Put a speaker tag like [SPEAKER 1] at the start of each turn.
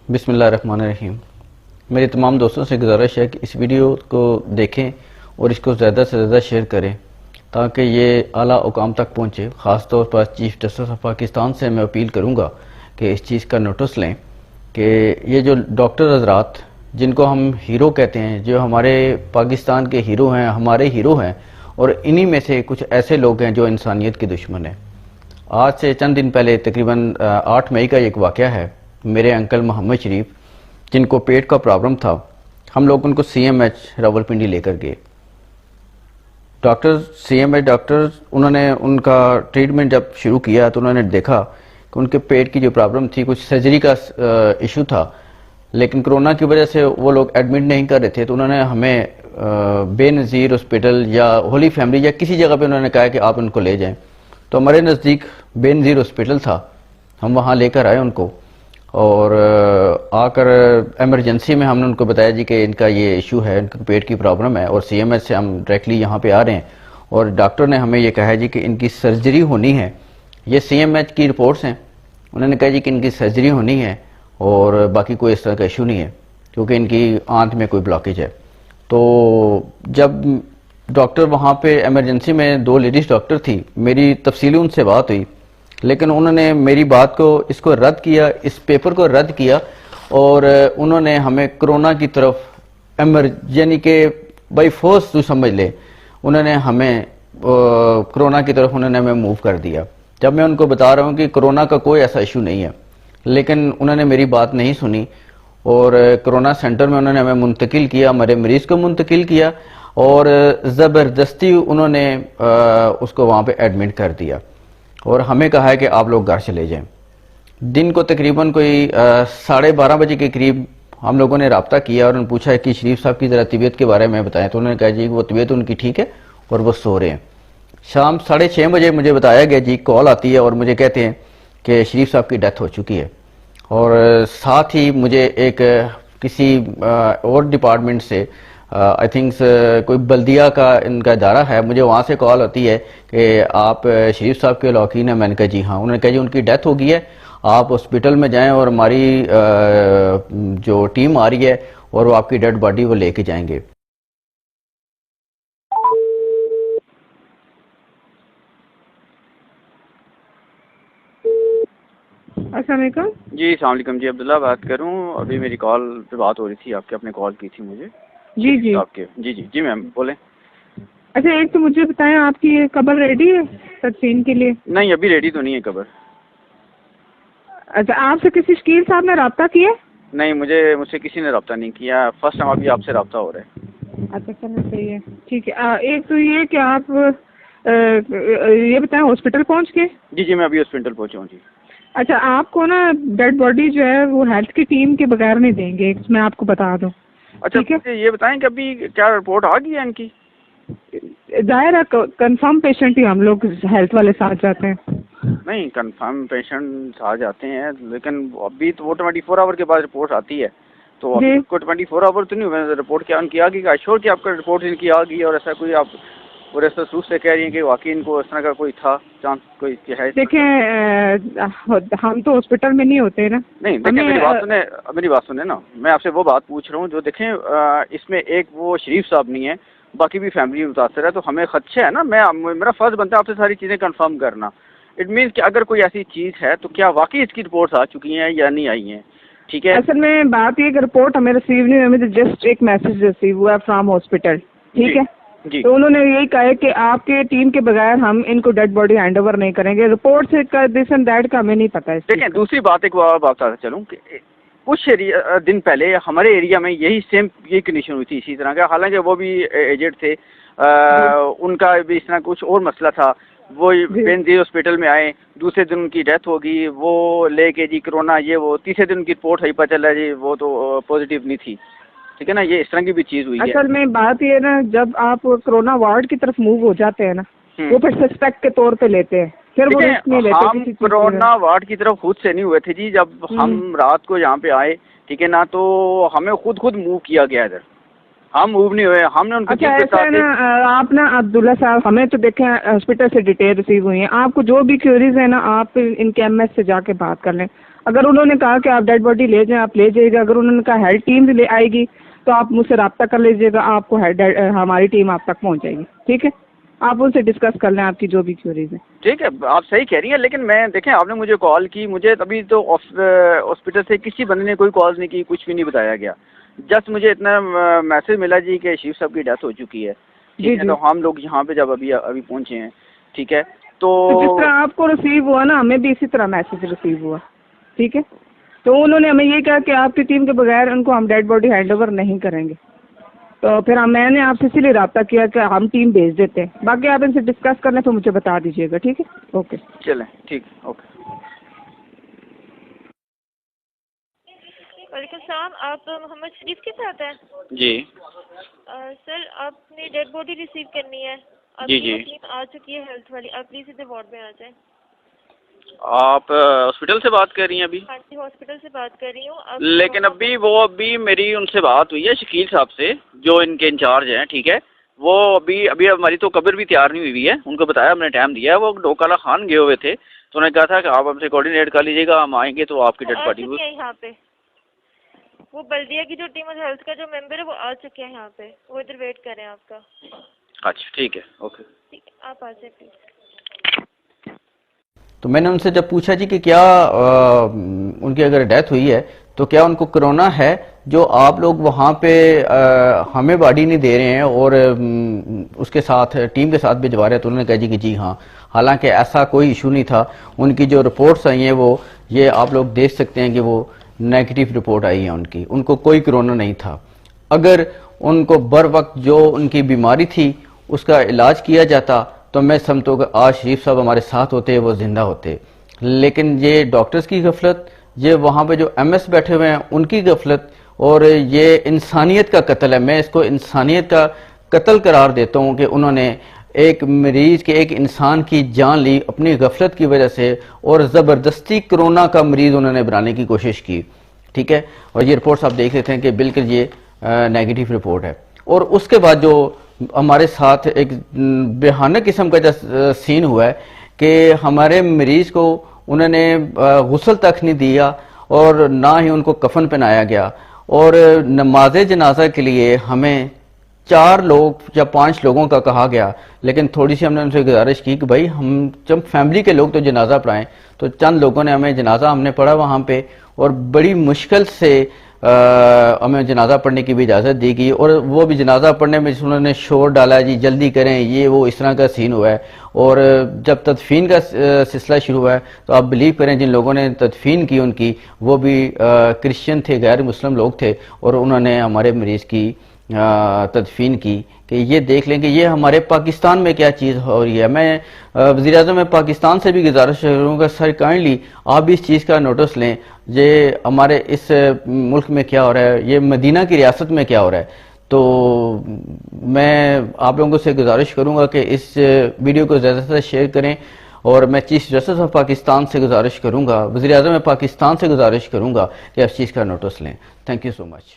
[SPEAKER 1] بسم اللہ الرحمن الرحیم. میرے تمام دوستوں سے گزارش ہے کہ اس ویڈیو کو دیکھیں اور اس کو زیادہ سے زیادہ شیئر کریں تاکہ یہ اعلیٰ حکام تک پہنچے. خاص طور پر چیف جسٹس آف پاکستان سے میں اپیل کروں گا کہ اس چیز کا نوٹس لیں کہ یہ جو ڈاکٹر حضرات جن کو ہم ہیرو کہتے ہیں، جو ہمارے پاکستان کے ہیرو ہیں، ہمارے ہیرو ہیں، اور انہی میں سے کچھ ایسے لوگ ہیں جو انسانیت کے دشمن ہیں. آج سے چند دن پہلے تقریباً 8 مئی کا ایک واقعہ ہے. میرے انکل محمد شریف جن کو پیٹ کا پرابلم تھا، ہم لوگ ان کو سی ایم ایچ راولپنڈی لے کر گئے. سی ایم ایچ ڈاکٹر انہوں نے ان کا ٹریٹمنٹ جب شروع کیا تو انہوں نے دیکھا کہ ان کے پیٹ کی جو پرابلم تھی کچھ سرجری کا ایشو تھا، لیکن کرونا کی وجہ سے وہ لوگ ایڈمٹ نہیں کر رہے تھے. تو انہوں نے ہمیں بے نظیر ہاسپٹل یا ہولی فیملی یا کسی جگہ پہ انہوں نے کہا کہ آپ ان کو لے جائیں. تو ہمارے نزدیک بے نظیر ہاسپٹل تھا، ہم وہاں لے کر آئے ان کو، اور آ کر ایمرجنسی میں ہم نے ان کو بتایا جی کہ ان کا یہ ایشو ہے، ان کا پیٹ کی پرابلم ہے، اور سی ایم ایچ سے ہم ڈائریکٹلی یہاں پہ آ رہے ہیں. اور ڈاکٹر نے ہمیں یہ کہا جی کہ ان کی سرجری ہونی ہے. یہ سی ایم ایچ کی رپورٹس ہیں. انہوں نے کہا جی کہ ان کی سرجری ہونی ہے اور باقی کوئی اس طرح کا ایشو نہیں ہے کیونکہ ان کی آنت میں کوئی بلاکیج ہے. تو جب ڈاکٹر وہاں پہ ایمرجنسی میں 2 لیڈیز ڈاکٹر تھی، میری تفصیلی ان سے بات ہوئی، لیکن انہوں نے میری بات کو اس کو رد کیا، اس پیپر کو رد کیا، اور انہوں نے ہمیں کرونا کی طرف یعنی کہ بائی فورس تو سمجھ لے، انہوں نے ہمیں کرونا کی طرف انہوں نے ہمیں موو کر دیا. جب میں ان کو بتا رہا ہوں کہ کرونا کا کوئی ایسا ایشو نہیں ہے، لیکن انہوں نے میری بات نہیں سنی اور کرونا سینٹر میں انہوں نے ہمیں منتقل کیا، ہمارے مریض کو منتقل کیا، اور زبردستی انہوں نے اس کو وہاں پہ ایڈمٹ کر دیا اور ہمیں کہا ہے کہ آپ لوگ گھر چلے جائیں. دن کو تقریباً کوئی 12:30 بجے کے قریب ہم لوگوں نے رابطہ کیا اور انہوں نے پوچھا کہ شریف صاحب کی ذرا طبیعت کے بارے میں بتائیں. تو انہوں نے کہا جی وہ طبیعت ان کی ٹھیک ہے اور وہ سو رہے ہیں. شام 6:30 بجے مجھے بتایا گیا جی کال آتی ہے اور مجھے کہتے ہیں کہ شریف صاحب کی ڈیتھ ہو چکی ہے. اور ساتھ ہی مجھے ایک کسی اور ڈپارٹمنٹ سے آئی تھنک کوئی بلدیہ کا ان کا ادارہ ہے، مجھے وہاں سے کال آتی ہے کہ آپ شریف صاحب کے لاکین ہیں. میں نے کہا جی ہاں. انہوں نے کہا جی ان کی ڈیتھ ہو گئی ہے، آپ ہاسپٹل میں جائیں اور ہماری جو ٹیم آ رہی ہے اور وہ آپ کی ڈیڈ باڈی وہ لے کے جائیں گے.
[SPEAKER 2] السلام علیکم.
[SPEAKER 3] جی السلام علیکم. جی عبداللہ بات کروں. ابھی میری کال پہ بات ہو رہی تھی، آپ نے کال کی تھی مجھے.
[SPEAKER 2] جی جی
[SPEAKER 3] آپ کے جی میم بولیں.
[SPEAKER 2] اچھا ایک تو مجھے بتائیں آپ کی یہ قبر ریڈی ہے تدفین کے لیے؟
[SPEAKER 3] نہیں ابھی ریڈی تو نہیں ہے قبر.
[SPEAKER 2] اچھا آپ سے کسی شکیل صاحب نے رابطہ کیا؟
[SPEAKER 3] نہیں مجھ سے کسی نے رابطہ نہیں کیا، فرسٹ ٹائم ابھی آپ سے رابطہ ہو رہا ہے.
[SPEAKER 2] اچھا چلو صحیح ہے، ٹھیک ہے. ایک تو یہ کہ آپ یہ بتائیں ہاسپٹل پہنچ کے؟
[SPEAKER 3] جی میں ابھی ہاسپٹل پہنچا ہوں. جی
[SPEAKER 2] اچھا آپ کو نا ڈیڈ باڈی جو ہے وہ ہیلتھ کی ٹیم کے بغیر نہیں دیں گے، میں آپ کو بتا دوں.
[SPEAKER 3] اچھا
[SPEAKER 2] ٹھیک ہے،
[SPEAKER 3] مجھے یہ بتائیں کہ ابھی کیا رپورٹ آ گئی ہے ان کی؟
[SPEAKER 2] ظاہر ہے کنفرم پیشنٹ ہی ہم لوگ ہیلتھ والے ساتھ جاتے ہیں.
[SPEAKER 3] نہیں کنفرم پیشنٹ آ جاتے ہیں، لیکن ابھی تو وہ 24 آور کے بعد رپورٹ آتی ہے. تو ابھی کو 24 آور تو نہیں ہوئے رپورٹ کیا ان کی آ گئی؟ ایشور کہ آپ کا رپورٹ ان کی آ گئی اور ایسا کوئی آپ اور ایسا سوچ سے کہہ رہی ہیں کہ واقعی ان کو اس طرح کا کوئی تھا چانس کوئی ہے؟
[SPEAKER 2] دیکھیں ہم تو ہاسپٹل میں نہیں ہوتے نا.
[SPEAKER 3] نہیں دیکھیں میری بات سنیں نا، میں آپ سے وہ بات پوچھ رہا ہوں جو دیکھیں اس میں ایک وہ شریف صاحب نہیں ہے، باقی بھی فیملی متاثر ہے، تو ہمیں خدشہ ہے نا. میرا فرض بنتا ہے آپ سے ساری چیزیں کنفرم کرنا. اٹ مینس کہ اگر کوئی ایسی چیز ہے تو کیا واقعی اس کی رپورٹس آ چکی ہیں یا نہیں آئی ہیں؟ ٹھیک ہے
[SPEAKER 2] اصل میں بات یہ کہ رپورٹ ہمیں ریسیو نہیں ہوئی، ہمیں جسٹ ایک میسج ریسیو ہوا فرام ہاسپٹل. ٹھیک ہے
[SPEAKER 3] جی.
[SPEAKER 2] تو انہوں نے یہی کہا ہے کہ آپ کے ٹیم کے بغیر ہم ان کو ڈیڈ باڈی ہینڈ اوور نہیں کریں گے. رپورٹ سے دس اینڈ دیٹ کا ہمیں نہیں پتا ہے.
[SPEAKER 3] دیکھیں دوسری بات ایک بات چلوں کہ کچھ دن پہلے ہمارے ایریا میں یہی کنڈیشن ہوئی تھی اسی طرح کا، حالانکہ وہ بھی ایجڈ تھے، ان کا بھی اس طرح کچھ اور مسئلہ تھا. وہ بینظیر ہاسپٹل میں آئے، دوسرے دن ان کی ڈیتھ ہوگی، وہ لے کے جی کرونا یہ وہ، تیسرے دن کی رپورٹ ہے پتہ چلا جی وہ تو پازیٹیو نہیں تھی. ٹھیک ہے نا، یہ اس طرح کی بھی چیز ہوئی ہے.
[SPEAKER 2] اصل میں بات یہ ہے نا، جب آپ کرونا وارڈ کی طرف موو ہو جاتے ہیں نا وہ پھر سسپیکٹ کے طور پہ لیتے ہیں، پھر وہ رسک نہیں لیتے.
[SPEAKER 3] ہم کرونا وارڈ کی طرف خود سے نہیں ہوئے تھے جی. جب ہم رات کو یہاں پہ آئے ٹھیک ہے نا، تو ہمیں خود موو کیا گیا ادھر، ہم موو نہیں ہوئے. ہم نے ان کو
[SPEAKER 2] اچھا ایسا ہے نا آپ نا عبداللہ صاحب، ہمیں تو دیکھیں ہاسپٹل سے ڈیٹیل ریسیو ہوئی ہیں. آپ کو جو بھی کیوریز ہیں نا آپ ان کے ایم ایس سے جا کے بات کر لیں. اگر انہوں نے کہا کہ آپ ڈیڈ باڈی لے جائیں آپ لے جائیے گا, اگر انہوں نے کہا ہیلتھ ٹیم لے آئے گی تو آپ مجھ سے رابطہ کر لیجیے گا, آپ کو ہماری ٹیم آپ تک پہنچ جائے گی. ٹھیک ہے, آپ ان سے ڈسکس کر لیں آپ کی جو بھی کیوریز ہیں.
[SPEAKER 3] ٹھیک ہے, آپ صحیح کہہ رہی ہیں, لیکن میں دیکھیں آپ نے مجھے کال کی, مجھے ابھی تو ہاسپٹل سے کسی بندے نے کوئی کال نہیں کی, کچھ بھی نہیں بتایا گیا. جسٹ مجھے اتنا میسج ملا جی کہ شریف صاحب کی ڈیتھ ہو چکی ہے. ٹھیک ہے, تو ہم لوگ یہاں پہ جب ابھی پہنچے ہیں, ٹھیک ہے, تو
[SPEAKER 2] جس طرح آپ کو ریسیو ہوا نا ہمیں بھی اسی طرح میسج ریسیو ہوا. ٹھیک ہے, تو انہوں نے ہمیں یہ کہا کہ آپ کی ٹیم کے بغیر ان کو ہم ڈیڈ باڈی ہینڈ اوور نہیں کریں گے. تو پھر میں نے آپ سے اسی لیے رابطہ کیا کہ ہم ٹیم بھیج دیتے ہیں. باقی آپ ان سے ڈسکس کر لیں تو مجھے بتا دیجیے گا. ٹھیک ہے, اوکے
[SPEAKER 3] چلیں, ٹھیک, اوکے.
[SPEAKER 4] وعلیکم السلام, آپ محمد شریف کے ساتھ ہیں؟
[SPEAKER 3] جی
[SPEAKER 4] سر آپ نے ڈیڈ باڈی ریسیو کرنی ہے, آپ
[SPEAKER 3] جی
[SPEAKER 4] کی
[SPEAKER 3] جی,
[SPEAKER 4] مسلم آ چکی ہے ہیلتھ والی, آپ پلیز ادھر وارڈ میں آ جائیں.
[SPEAKER 3] آپ ہاسپٹل سے بات کر رہی ہیں ابھی؟
[SPEAKER 4] ہاں جی, ہاسپٹل سے بات کر رہی ہوں.
[SPEAKER 3] لیکن ابھی میری ان سے بات ہوئی ہے شکیل صاحب سے جو ان کے انچارج ہیں, ٹھیک ہے, وہ ابھی ہماری تو قبر بھی تیار نہیں ہوئی ہے. ان کو بتایا, ہم نے ٹائم دیا ہے, وہ ڈوکالا خان گئے ہوئے تھے, تو انہوں نے کہا تھا کہ آپ ہم سے کوآرڈینیٹ کر لیجیے گا, ہم آئیں گے تو آپ کی ڈیڈ باڈی
[SPEAKER 4] وہ یہاں پہ وہ بلدیہ کی جو ٹیم ہیلتھ کا جو ممبر ہے وہ آ چکے ہیں یہاں پہ, وہ ادھر ویٹ کر رہے ہیں آپ کا.
[SPEAKER 3] اچھا ٹھیک ہے, اوکے.
[SPEAKER 4] ٹھیک ہے, آپ آ جائیں پلیز.
[SPEAKER 1] تو میں نے ان سے جب پوچھا جی کہ کیا ان کی اگر ڈیتھ ہوئی ہے تو کیا ان کو کرونا ہے جو آپ لوگ وہاں پہ ہمیں باڈی نہیں دے رہے ہیں اور اس کے ساتھ ٹیم کے ساتھ بھجوا رہے ہیں, تو انہوں نے کہا جی کہ جی ہاں, حالانکہ ایسا کوئی ایشو نہیں تھا. ان کی جو رپورٹس آئی ہیں وہ یہ آپ لوگ دیکھ سکتے ہیں کہ وہ نیگیٹو رپورٹ آئی ہے ان کو کوئی کرونا نہیں تھا. اگر ان کو بر وقت جو ان کی بیماری تھی اس کا علاج کیا جاتا تو میں سمجھتا ہوں کہ آج شریف صاحب ہمارے ساتھ ہوتے, وہ زندہ ہوتے. لیکن یہ ڈاکٹرز کی غفلت, یہ وہاں پہ جو ایم ایس بیٹھے ہوئے ہیں ان کی غفلت, اور یہ انسانیت کا قتل ہے. میں اس کو انسانیت کا قتل قرار دیتا ہوں کہ انہوں نے ایک مریض کے, ایک انسان کی جان لی اپنی غفلت کی وجہ سے, اور زبردستی کرونا کا مریض انہوں نے بنانے کی کوشش کی. ٹھیک ہے, اور یہ رپورٹس آپ دیکھ لیتے ہیں کہ بالکل یہ نیگیٹو رپورٹ ہے. اور اس کے بعد جو ہمارے ساتھ ایک بہانہ قسم کا سین ہوا ہے کہ ہمارے مریض کو انہوں نے غسل تک نہیں دیا اور نہ ہی ان کو کفن پہنایا گیا, اور نماز جنازہ کے لیے ہمیں 4 لوگ یا 5 لوگوں کا کہا گیا. لیکن تھوڑی سی ہم نے ان سے گزارش کی کہ بھائی ہم جب فیملی کے لوگ تو جنازہ پڑھائیں, تو چند لوگوں نے ہمیں جنازہ ہم نے پڑھا وہاں پہ, اور بڑی مشکل سے ہمیں جنازہ پڑھنے کی بھی اجازت دی گئی. اور وہ بھی جنازہ پڑھنے میں انہوں نے شور ڈالا, جی جلدی کریں, یہ وہ اس طرح کا سین ہوا ہے. اور جب تدفین کا سلسلہ شروع ہوا ہے تو آپ بلیو کریں جن لوگوں نے تدفین کی ان کی وہ بھی کرسچن تھے, غیر مسلم لوگ تھے, اور انہوں نے ہمارے مریض کی تدفین کی. کہ یہ دیکھ لیں کہ یہ ہمارے پاکستان میں کیا چیز ہو رہی ہے. میں وزیر اعظم پاکستان سے بھی گزارش کروں گا, سر کائنڈلی آپ بھی اس چیز کا نوٹس لیں, یہ ہمارے اس ملک میں کیا ہو رہا ہے, یہ مدینہ کی ریاست میں کیا ہو رہا ہے. تو میں آپ لوگوں سے گزارش کروں گا کہ اس ویڈیو کو زیادہ سے زیادہ شیئر کریں, اور میں چیف جسٹس آف پاکستان سے گزارش کروں گا, وزیر اعظم پاکستان سے گزارش کروں گا کہ اس چیز کا نوٹس لیں. Thank you so much.